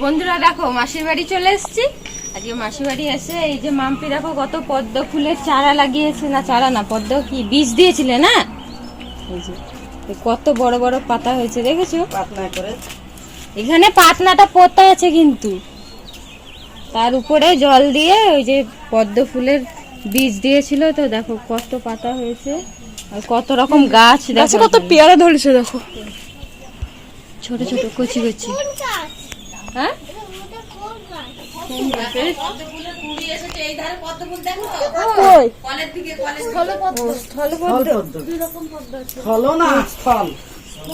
বন্ধুরা দেখো মাসির বাড়ি চলে এসেছি। আজকে মাসির বাড়ি এসে এই যে মাম্পি দেখো কত পদ্ম ফুলের চারা লাগিয়েছে, না চারা না পদ্ম কি বীজ দিয়েছিলে না, এই যে কত বড় বড় পাতা হয়েছে দেখেছো, পাতনা করে এখানে পাতনাটা পোতা আছে কিন্তু তার উপরে জল দিয়ে ওই যে পদ্ম ফুলের বীজ দিয়েছিল, তো দেখো কত পাতা হয়েছে আর কত রকম গাছ, দেখো কত পেয়ারা ধরেছে দেখো, ছোট ছোট কচি কচি। হ্যাঁ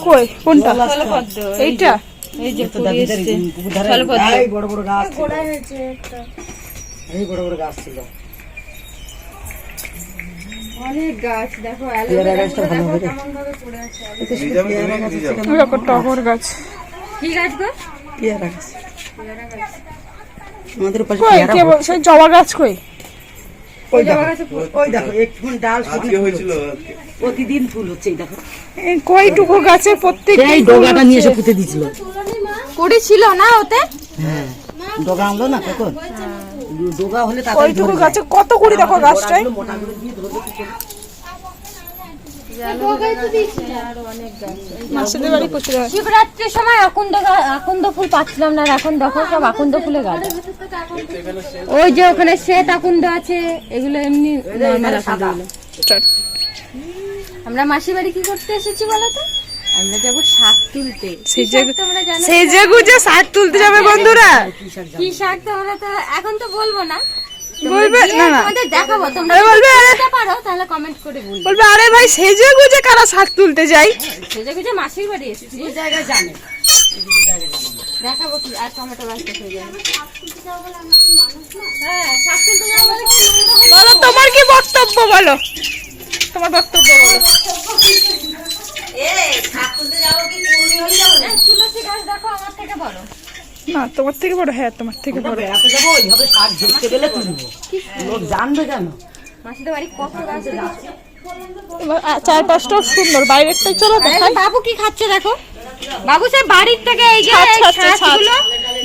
কই কোনটা? এইটা এই যে বড় বড় গাছ এই বড় বড় গাছ ছিল, অনেক গাছ দেখো, পেয়ারা গাছটা ভালো হবে। টগর গাছ, কি গাছ গো? পেয়ারা গাছ আমাদের পাশে কই কে বলছে জবা গাছ কই? ওই দেখো একটু ডাল হয়েছিল, প্রতিদিন ফুল হচ্ছে, এই দেখো কইটুকু গাছে প্রত্যেক এই ডগাটা নিয়ে এসে পুঁতে দিয়েছিল, কুড়ি ছিল না ওতে, হ্যাঁ ডগা আনলো না তখন, ডগা হলে তাড়াতাড়ি কইটুকু গাছে কত কুড়ি দেখো গাছটায়, মোটা করে দিয়ে ধরলে মাসিদের বাড়ি প্রচুর হয়। শিবরাত্রির সময় আকন্দ ফুল পাচ্ছিলাম না, আর এখন দেখো সব আকন্দ ফুলে গাছ। ওই যে ওখানে শ্বেত আকন্দ আছে, এগুলো এমনি নরমাল আকন্দ গুলো। আমরা মাসির বাড়ি কি করতে এসেছি বলো তো? আমরা যাবো শাক তুলতে। সেজে গুজে শাক তুলতে যাবে বন্ধুরা। কি শাক তোমরা তো এখন তো বলবো না, বলবে না না তোমাদের দেখাবো, তোমরা বলবে যদি পারো তাহলে কমেন্ট করে বলবে। বলবে আরে ভাই সেজে গুজে কারা শাক তুলতে যাই, সেজে গুজে মাসির বাড়ি এসেছি, এই জায়গায় জানে দেখাবো কি। আর টমেটো গাছটা হয়ে যাবে। হ্যাঁ শাক তুলতে যাবো বলে কি বলো তোমার কি বক্তব্য, বলো তোমার বক্তব্য বলো। তুলসী গাছ দেখো আমার থেকে বড়। না তোমার থেকে বড়, হ্যাঁ তোমার থেকে বড়। বেড়াতে যাবো ওইভাবে শাক দেখতে পেলে তুলবো, লোক জানবে কেন? মাসিদের বাড়ি কত গাছ দেখেছো? চারপাশটাও সুন্দর, বাইরেরটাই চলো দেখাই। বাবু কি খাচ্ছে দেখো, বাবু সে বাড়ির থেকে এই যে ছাদ ছাড়ছে, ছাদগুলো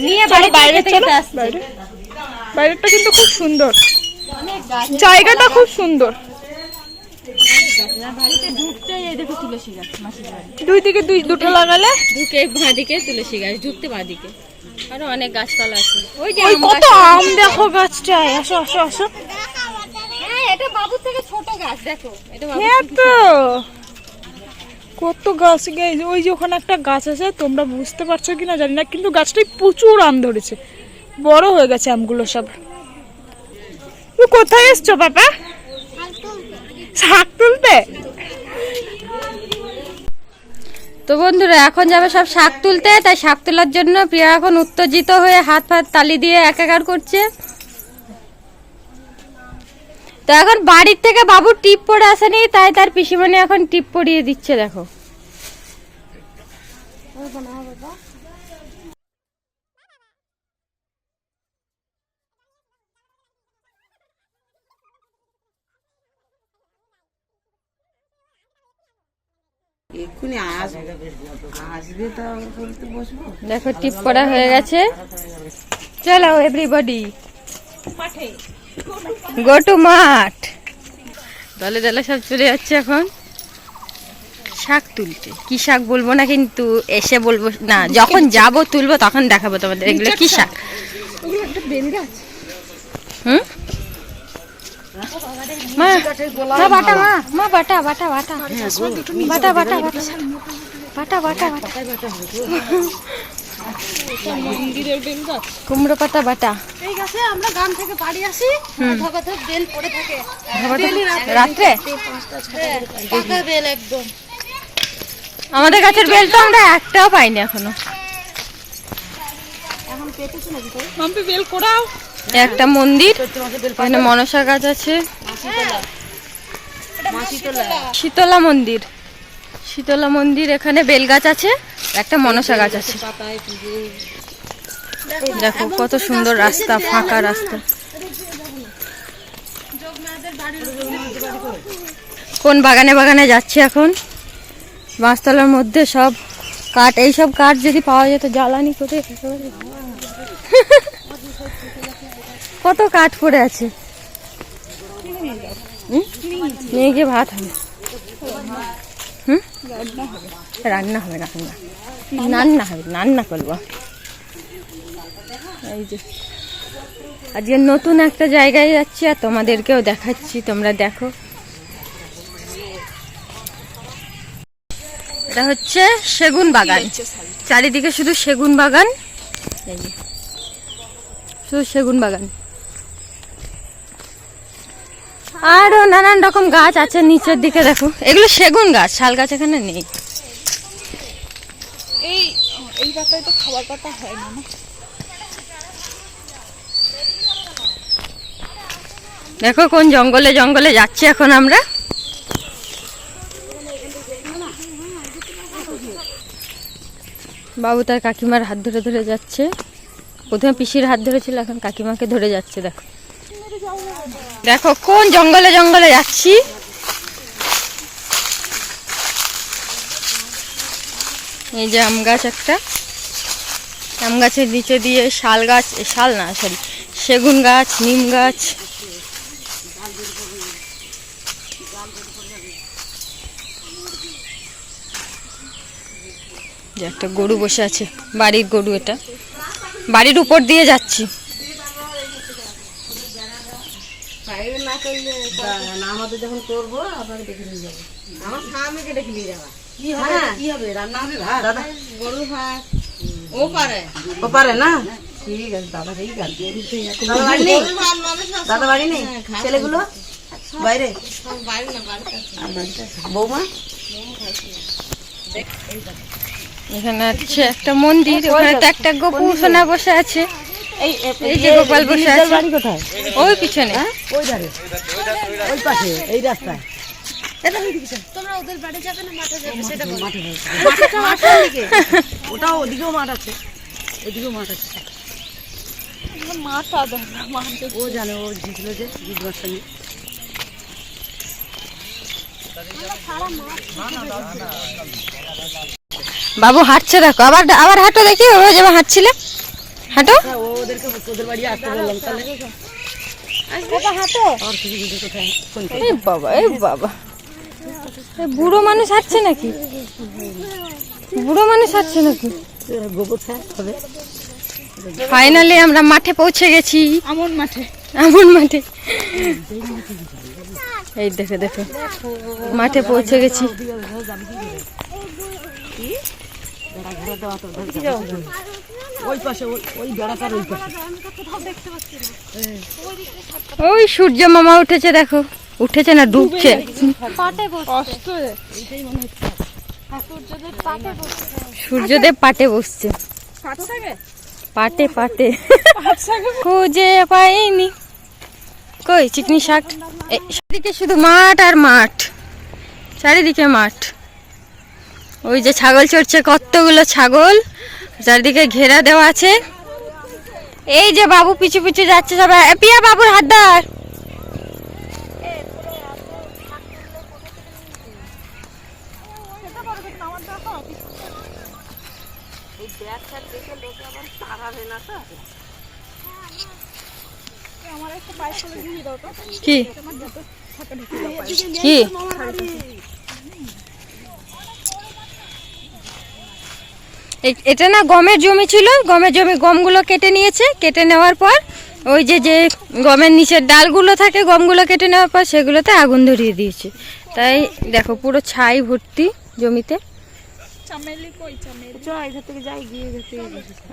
নিয়ে চলো বাড়ির বাইরে থেকে চলো, আসছে। বাইরে বাইরেরটা কিন্তু খুব সুন্দর, অনেক গাছ, জায়গাটা খুব সুন্দর। বাড়িতে ঢুকতে এই দেখো তুলসী গাছ মাসিদের বাড়ি, দুই দিকে দুটো লাগালে ঢুকে বাঁদিকে তুলসী গাছ, ঢুকতে বাঁদিকে আরো অনেক গাছপালা আছে। ওই যে ওই আম কত গাছ। আম দেখো গাছটায়, আসো আসো আসো। হ্যাঁ এটা বাবুর থেকে ছোট গাছ দেখো, এটা বাবুর হ্যাঁ থেকে তো কত গাছ, ওই যে ওখানে একটা গাছ আছে, তোমরা বুঝতে পারছো কিনা জানি না, কিন্তু গাছটায় প্রচুর আম ধরেছে, বড় হয়ে গেছে আমগুলো সব। তুমি কোথায় এসছো বাবা? শাক তুলতে। তো বন্ধুরা এখন যাবে সব শাক তুলতে, তাই শাক তোলার জন্য প্রিয়া এখন উত্তেজিত হয়ে হাত ফাত তালি দিয়ে একাকার করছে। তো এখন বাড়ির থেকে বাবু টিপ পরে আসেনি, তাই তার পিসিমণি এখন টিপ পরিয়ে দিচ্ছে দেখো। এক্ষুনি আসবে তা বলতে বসবো। দেখো টিপ পরা হয়ে গেছে, চলো এভরিবডি গো টু মাঠ। দলে দলে সব চলে যাচ্ছে এখন শাক তুলতে। কি শাক বলবো না কিন্তু, এসে বলবো না, যখন যাব তুলবো তখন দেখাবো তোমাদের এগুলো কি শাক। হুম মা মা বাটা, মা বাটা বাটা বাটা বাটা বাটা বাটা বাটা বাটা কুমড়ো পাতা বাটা। এই গাছে আমরা গ্রাম থেকে বাড়ি আসি, ধগাধগ বেল পড়ে থাকে রাত্রে পাকা বেল একদম। আমাদের গাছের বেল তো আমরা একটাও পাইনি এখনো। মাম্পি বেল কোড়াও। একটা মন্দির, এখানে মনসা গাছ আছে, শীতলা মন্দির, শীতলা মন্দির, এখানে বেল গাছ আছে, একটা মনসা গাছ আছে। দেখো কত সুন্দর রাস্তা, ফাঁকা রাস্তা। কোন বাগানে বাগানে যাচ্ছে এখন, বাঁশতলার মধ্যে সব কাঠ, এইসব কাঠ যদি পাওয়া যেত জ্বালানি করে কত কাঠ পড়ে আছে। নিয়ে গিয়ে ভাত হবে। রান্না হবে, রান্না করবো। এই যে আজকে নতুন একটা জায়গায় যাচ্ছি আর তোমাদেরকেও দেখাচ্ছি, তোমরা দেখো। এটা হচ্ছে সেগুন বাগান, চারিদিকে শুধু সেগুন বাগান, এই যে শুধু সেগুন বাগান। আরো নানান রকম গাছ আছে নিচের দিকে দেখো, এগুলো সেগুন গাছ, শাল গাছ এখানে নেই। এই পাতায় তো খাবার পাতা হয় না। দেখো কোন জঙ্গলে জঙ্গলে যাচ্ছি এখন আমরা। বাবু তার কাকিমার হাত ধরে ধরে যাচ্ছে, প্রথমে পিসির হাত ধরেছিল, এখন কাকিমাকে ধরে যাচ্ছে। দেখো দেখো কোন জঙ্গলে জঙ্গলে যাচ্ছি। এই যে আম গাছ, একটা আম গাছের নিচে দিয়ে শাল গাছ, শাল না সরি সেগুন গাছ, নিম গাছ। যে একটা গরু বসে আছে, বাড়ির গরু, এটা বাড়ির উপর দিয়ে যাচ্ছি। আমাদের যখন করবো আপনাকে দেখে নিয়ে যাবো, আমার স্বামীকে ডেকে নিয়ে যাবা। কি হবে রান্না হবে? ভাত, গরু ভাত। ও পারে না, ঠিক আছে দাদা, ঠিক আছে। দাদা বাড়ি নেই, ছেলেগুলো বাইরে, বৌমা। এখানে আছে একটা মন্দির, ওখানে তো একটা গোপু সোনা বসে আছে। এই যে গোপাল বসে আছে। বাড়ি কোথায়? ওই পিছনে, ওই ধারে, ওই পাশে, এই রাস্তায়। তোমরা ওদের বাড়ি যাবে না মাঠে যাবে সেটা বলো। ওটা ওদিকেও মাঠ আছে, ওদিকেও মাঠ আছে। ও জানে, ও জিতল যে জিতবার সঙ্গে। বাবু হাঁটছে দেখো, আবার আবার হাঁটো দেখি, ও যেমন হাঁটছিলে হাঁটো। ওদেরকে ওদের বাড়ি আসতে বললাম, তাহলে হাঁটো। এই বাবা, এই বাবা, বুড়ো মানুষ হাঁটছে নাকি? বুড়ো মানুষ হাঁটছে নাকি? গোবর হবে। ফাইনালি আমরা মাঠে পৌঁছে গেছি। আমন মাঠে, আমন মাঠে। এই দেখো দেখো, মাঠে পৌঁছে গেছি। ওই পাশে, ওই বেড়াটার ওই পাশে। ওই সূর্য মামা উঠেছে, দেখো উঠেছে না ডুবছে। সূর্যদেব পাটে বসছে, পাটে পাটে খুঁজে পাইনি কই চিকনি শাক। চারিদিকে শুধু মাঠ আর মাঠ, চারিদিকে মাঠ। ওই যে ছাগল চড়ছে, কতগুলো ছাগল, চারিদিকে ঘেরা দেওয়া আছে। এই যে বাবু পিছু পিছু যাচ্ছে সবাই। পিয়া বাবুর হাত ধর। কি কি এটা না গমের জমি ছিল, গমের জমি, গমগুলো কেটে নিয়েছে। কেটে নেওয়ার পর ওই যে যে গমের নিচের ডালগুলো থাকে, গমগুলো কেটে নেওয়ার পর সেগুলোতে আগুন ধরিয়ে দিয়েছে। তাই দেখো পুরো ছাই ভর্তি জমিতে।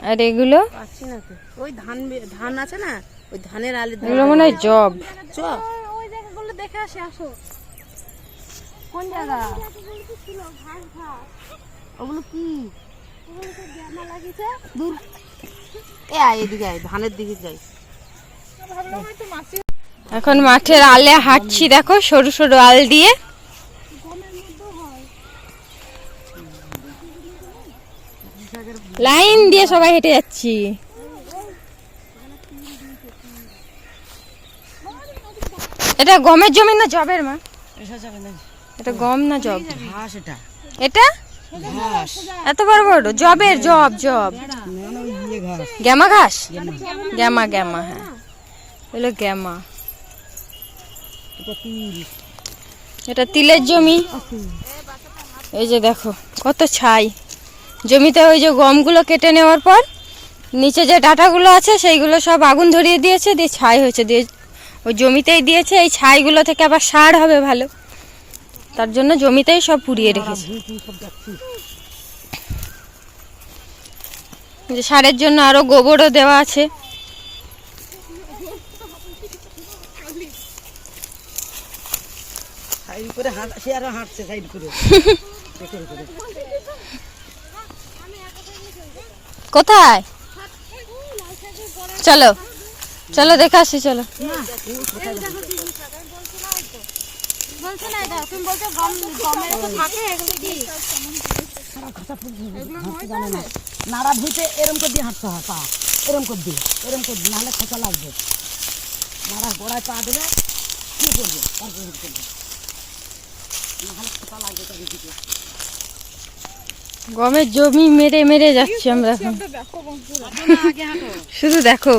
আর এগুলো ওই ধান আছে না, ওই ধানের আলে এগুলো মনে হয় জব। দেখে আসে, আসো। কোন জায়গা ওগুলো? কি দূর, এদিকে আয়, ধানের দিকে যাই। এখন মাঠের আলে হাঁটছি, দেখো সরু সরু আল দিয়ে। লাইন দিয়ে সবাই হেঁটে যাচ্ছি। এটা গমের জমি না জবের মা? এটা গম না জব? ঘাস। এটা এটা ঘাস, এত বড় বড় জবের, জব জব। গ্যামা ঘাস, গ্যামা গ্যামা, হ্যাঁ হলো গ্যামা। এটা তিলের জমি। এই যে দেখো কত ছাই জমিতে। ওই যে গমগুলো কেটে নেওয়ার পর নিচে যে ডাঁটাগুলো আছে সেইগুলো সব আগুন ধরিয়ে দিয়েছে, দিয়ে ছাই হয়েছে, দিয়ে ওই জমিতেই দিয়েছে। এই ছাইগুলো থেকে আবার সার হবে ভালো, তার জন্য জমিতেই সব পুড়িয়ে রেখেছে। যে সারের জন্য আরো গোবরও দেওয়া আছে। কোথায়? চলো চলো দেখে আসি, চলো। নাড়া ধুইতে এরম করে দিয়ে হাঁটতে হয়, পা এরম করে দিয়ে নাহলে খোঁচা লাগবে। নাড়া গোড়ায় পা দেবে, কি করবে তারপরে করবে, নাহলে খোঁচা লাগবে চারিদিকে। গমের জমি মেরে মেরে যাচ্ছি আমরা এখন। শুধু দেখো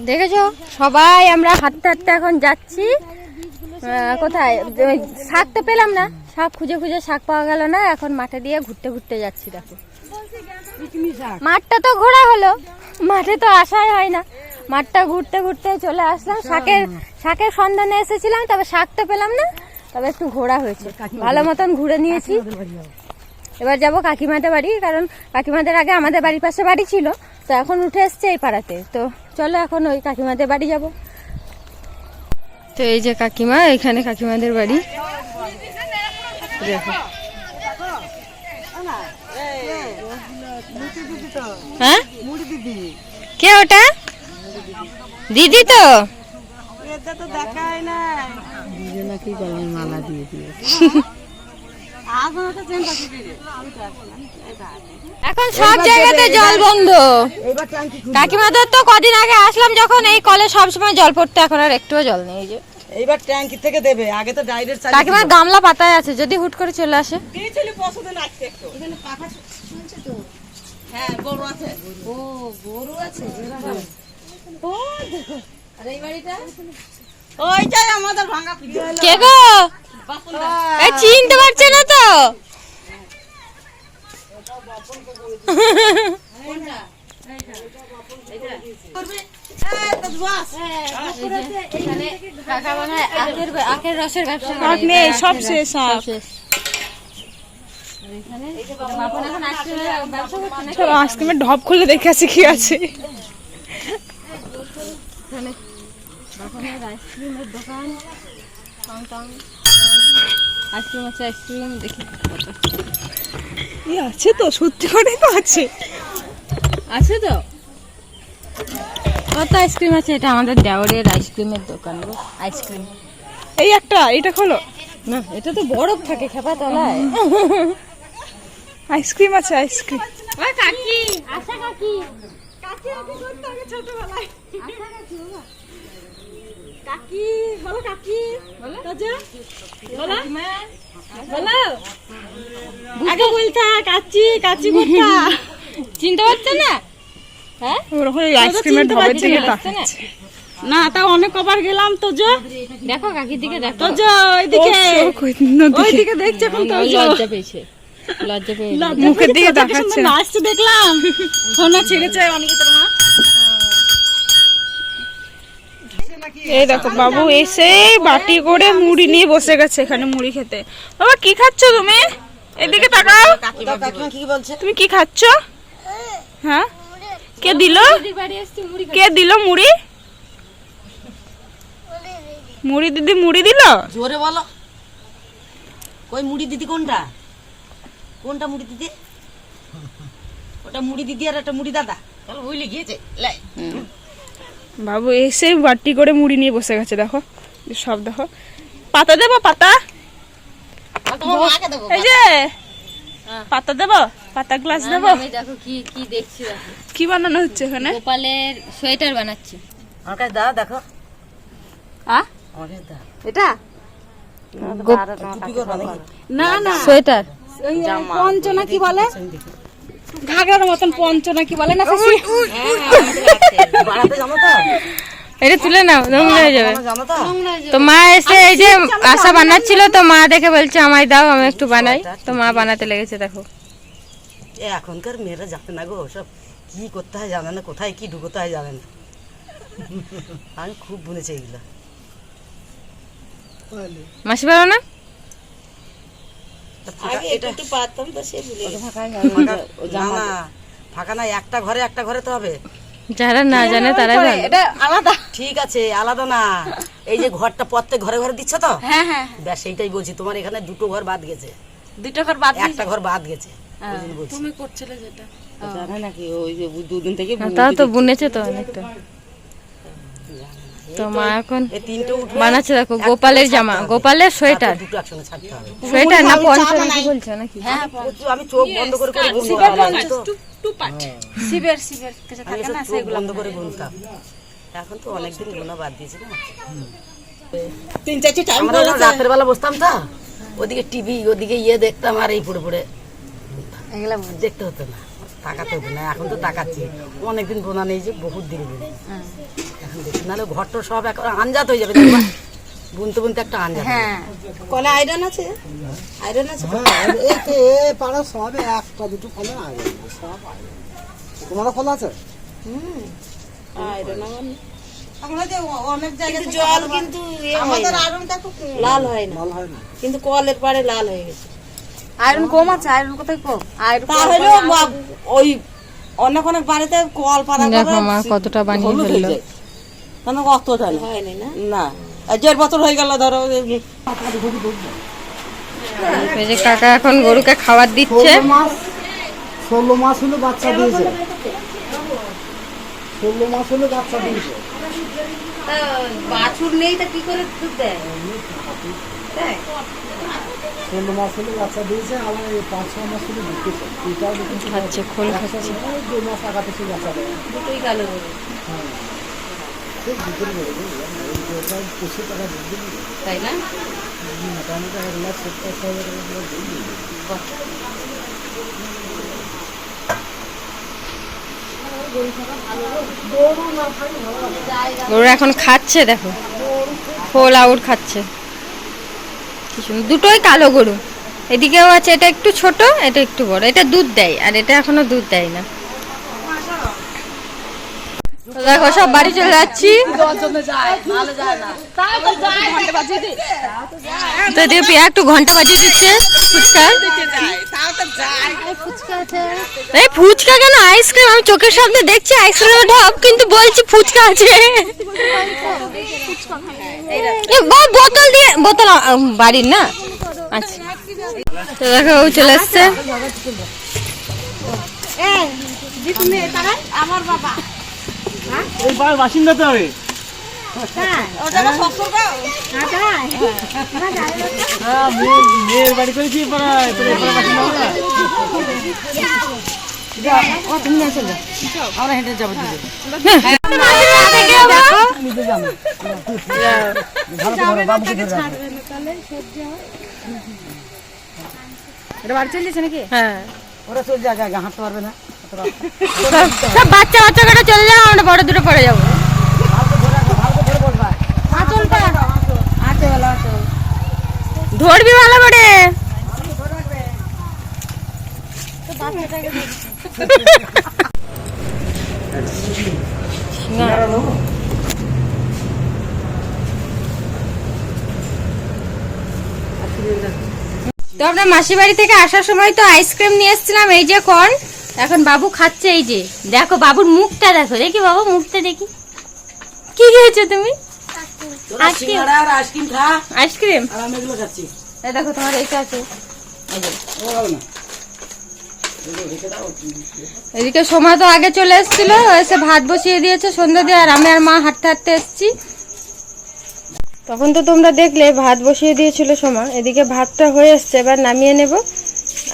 দেখেছো সবাই আমরা হাঁটতে হাঁটতে এখন যাচ্ছি। কোথায় শাক তো পেলাম না, শাক খুঁজে খুঁজে শাক পাওয়া গেল না, এখন মাঠে দিয়ে ঘুরতে ঘুরতে যাচ্ছি। দেখো মাঠটা তো ঘোরা হলো, মাঠে তো আসাই হয় না। মাঠটা ঘুরতে ঘুরতে চলে আসলাম। শাকের সন্ধানে এসেছিলাম, তবে শাক তো পেলাম না, তবে একটু ঘোরা হয়েছে, ভালো মতন ঘুরে নিয়েছি। এবার যাব কাকিমাদের বাড়ি, কারণ কাকিমাদের আগে আমাদের বাড়ির পাশে বাড়ি ছিল, তো এখন উঠে এসছে এই পাড়াতে। তো চলো এখন ওই কাকিমাদের বাড়ি যাব। তো এই যে কাকিমা, এখানে কাকিমাদের বাড়ি। দেখো হ্যাঁ, কে ওটা? দিদি তো দেখায় না, নাকি গলায় মালা দিয়ে দিয়েছে। এখন সব জায়গাতে জল বন্ধ। কাকিমাদের তো কদিন আগে আসলাম যখন, এই কলে সবসময় জল পড়তো, এখন আর একটুও জল নেই। এই যে এইবার ট্যাঙ্কি থেকে দেবে, আগে তো ডাইরেক্ট কাকিমার গামলা পাতায় আছে, যদি হুট করে চলে আসে। দিয়েছিল পছন্দ লাগছে একটু। এখানে পাখা শুনছে তো? হ্যাঁ, গরু আছে। ও গরু আছে। ও দেখো, আর এই বাড়িটা ওইটাই আমাদের ভাঙা পিঠে। কে গো? এই চিনতে পারছে না তো? আখের রসের ব্যবসা সব শেষ। আইসক্রিমের ঢপ খুলে দেখে আছে কি আছে। আইসক্রিমের দোকান, আইসক্রিম আছে, আইসক্রিম দেখি আছে তো, সত্যি করে তো আছে, আছে তো কত আইসক্রিম আছে। এটা আমাদের দেওরের আইসক্রিমের দোকান গো। আইসক্রিম এই একটা, এটা খোলো না, এটা তো বরফ থাকে খেপা তলায়। আইসক্রিম আছে, আইসক্রিম। কাকি আশা, কাকি কাকি আগে করতে আগে ছোটবেলায়। আশা কাকি বাবা, কাকি বলো, কাকি বলো তাজা বলো, বলো আগে বলতা কাচি কাচি করতা। চিনতে পারছো না? হ্যাঁ, ওরকম আইসক্রিমের ঢপের দিকে তাকাচ্ছে না। তা অনেক কবার গেলাম তো, যা দেখো কাকির দিকে দেখো, তো যা ওইদিকে, ওইদিকে দেখছে এখন। তো লজ্জা পেয়েছে, লজ্জা পেয়ে মুখের দিকে তাকাচ্ছে না। আসছে দেখলাম ফোনে ছেড়েছে অনেকে তোর মা। এই দেখো বাবু এসে বাটি করে মুড়ি নিয়ে বসে গেছে এখানে মুড়ি খেতে। বাবা কি খাচ্ছ তুমি? এদিকে তাকাও। কাকিমা কি বলছে? তুমি কি খাচ্ছ? হ্যাঁ, কে দিল? কে দিল মুড়ি? মুড়ি দিদি মুড়ি দিল। জোরে বলো, কই মুড়ি দিদি? কোনটা কোনটা মুড়ি দিদি? ওটা মুড়ি দিদি আর একটা মুড়ি দাদা। চলো ভুলে গিয়েছে। বাবু এসে বাটি করে মুড়ি নিয়ে বসে গেছে। দেখো সব, দেখো পাতা দেবো, পাতা এই যে পাতা দেবো, পাতা গ্লাস দেবো। দেখো কি কি দেখছি, দেখো কি বানানো হচ্ছে এখানে? গোপালের সোয়েটার বানাচ্ছি। আমার কাছে দাও, দেখো আ আমার কাছে দাও। এটা না না সোয়েটার ওই পঞ্চ না কি বলে, ঘাগরার মতন পঞ্চ না কি বলে না, বাড়াতে জানো তো, এটা তুলে নাও, নোংরা হয়ে যাবে। জানো তো তো মা এসে এই যে আশা বানাচ্ছিল, তো মা দেখে বলছে আমায় দাও, আমি একটু বানাই। তো মা বানাতে লেগেছে, দেখো। এখনকার মেয়েরা জানে না গো, সব কি করতে হয় জানে না, কোথায় কি ঢুকোতে হয় জানে না। আমি খুব বুনেছি এগুলো। মাসি পারো না? ফাঁকা না, একটা ঘরে তো হবে। যারা না জানে তারাই ভালো। এটা আলাদা, ঠিক আছে, আলাদা না। এই যে ঘরটা প্রত্যেক ঘরে ঘরে দিচ্ছ তো, হ্যাঁ হ্যাঁ, ব্যাস সেইটাই বলছি। তোমার এখানে দুটো ঘর বাদ গেছে, দুটো ঘর বাদ, একটা ঘর বাদ গেছে। তুমি করছিলে যেটা জানা নাকি, ওই যে দুদিন থেকে তাও তো বুনেছে তো অনেকটা। তো মা এখন বানাচ্ছে, দেখো গোপালের জামা, গোপালের সোয়েটার। দুটো একসঙ্গে ছাড়তে হবে। সোয়েটার না পঞ্চ নাকি বলছো নাকি? হ্যাঁ, আমি চোখ বন্ধ করে করে বুনবো, শিবের কিছু থাকে না, সেগুলো বন্ধ করে বুনতাম। এখন তো অনেকদিন বোনা বাদ দিয়েছি না। 3-4 টাইম রাতের বেলা বসতাম তো, ওদিকে টিভি, ওদিকে দেখতাম, আর এই পড়ে পড়ে এগুলা দেখতে হতো না, তাকাতে হতো না। এখন তো তাকাচ্ছি, অনেকদিন বোনা নেই যে, বহুত দিন বুনে। এখন দেখি, নাহলে ঘরটা সব এখন আনজাত হয়ে যাবে, বুনতে বুনতে একটা আনজাত। হ্যাঁ, কলে আয়রন আছে, আয়রন আছে। এই তো পাড়া সবে একটা দুটো ফলে আয়রন, সব আয়রন। তোমারও ফল আছে? আয়রন আমাদের অনেক জায়গায় জল, কিন্তু আমাদের আয়রনটা খুব লাল হয় না, লাল হয় না, কিন্তু কলের পাড়ে লাল হয়ে গেছে। আয়রন কম আছে, আয়রন কোথায় কম? আয়রন তাহলে ওই অনেক অনেক বাড়িতে কল পাড়া করে। দেখো মা কতটা বানিয়ে ফেললো। কেন অতটা হয়নি না, না 1.5 বছর হয়ে গেল ধরো। এই যে কাকা এখন গরুকে খাবার দিচ্ছে। 16 মাস হলো বাচ্চা দিয়েছে, 16 মাস হলো বাচ্চা দিয়েছে। বাছুর নেই তা কি করে দুধ দেয়? 16 মাস হলো বাচ্চা দিয়েছে, আমার 5-6 মাস হলো দিতেছে। এটাও দেখুন খাচ্ছে, খোল খাচ্ছে। 2 মাস আগাতে সে বাচ্চা দেয়। দুটোই কালো গরু, ঠিক দুটোর বলে ওটা 25 টাকা দুধ দিবি, তাই না? মোটামুটি 1,70,000 টাকা দুধ দিবি। গরু এখন খাচ্ছে, দেখো খোল আউট খাচ্ছে। কি সুন্দর, দুটোই কালো গরু। এদিকেও আছে, এটা একটু ছোট, এটা একটু বড়। এটা দুধ দেয়, আর এটা এখনো দুধ দেয় না। তো দেখো সব বাড়ি চলে যাচ্ছি। তো এদিকে পিয়া একটু ঘন্টা বাজিয়ে দিচ্ছে ফুচকা। এই ফুচকা কেন, আইসক্রিম। আমি চোখের সামনে দেখছি আইসক্রিমের ঢপ, কিন্তু বলছি ফুচকা আছে। বোতল দিয়ে, বোতল বাড়ির না। আচ্ছা, তো দেখো ও চলে আসছে। আমার বাবা এই পাড়ার বাসিন্দা তো আমি। মেয়ের বাড়ি করেছি পাড়ায়, তোর এই পাড়ার বাসিন্দা আমরা। তুমি না চলে আমরা হেঁটে যাবো দিদি। নিতে যাবো ভালো করে বাবুকে ধরে রাখো। এটা বাড়ি চলে যাচ্ছে নাকি? হ্যাঁ, ওরা চলে যায়, আগে হাঁটতে পারবে না। সব বাচ্চা বাচ্চা করে চলে যাও, আমরা বড় দুটো পরে যাবো। ধরবি ভালো করে। তো আমরা মাসি বাড়ি থেকে আসার সময় তো আইসক্রিম নিয়ে এসেছিলাম, এই যে কর্ন। এখন বাবু খাচ্ছে, এই যে দেখো বাবুর মুখটা দেখো, দেখি বাবু মুখটা দেখি। কি খেয়েছো তুমি? আইসক্রিম খা, আইসক্রিম। আর আমি এগুলো খাচ্ছি। এই দেখো তোমার এইটা আছে। এদিকে সময় তো আগে চলে এসেছিল, এসে ভাত বসিয়ে দিয়েছে সন্ধ্যা দিয়ে, আর আমি আর মা হাঁটতে হাঁটতে এসেছি। তখন তো তোমরা দেখলে ভাত বসিয়ে দিয়েছিল সোমা। এদিকে ভাতটা হয়ে এসছে, এবার নামিয়ে নেব।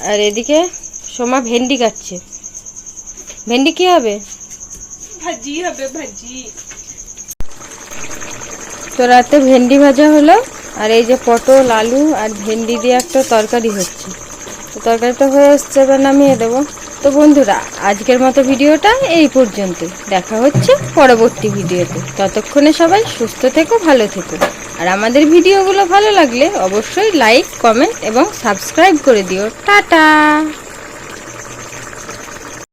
আর এদিকে সোমা ভেন্ডি কাটছে। ভেন্ডি কি হবে? ভাজি হবে, ভাজি। তো রাতে ভেন্ডি ভাজা হলো, আর এই যে পটল, আলু আর ভেন্ডি দিয়ে একটা তরকারি হচ্ছে। তো তরকারিটা হয়ে আসছে, এবার নামিয়ে দেবো। তো বন্ধুরা, আজকের মতো ভিডিওটা এই পর্যন্ত। দেখা হচ্ছে পরবর্তী ভিডিওতে। ততক্ষণে সবাই সুস্থ থেকো, ভালো থেকো। আর আমাদের ভিডিওগুলো ভালো লাগলে অবশ্যই লাইক, কমেন্ট এবং সাবস্ক্রাইব করে দিও। টাটা।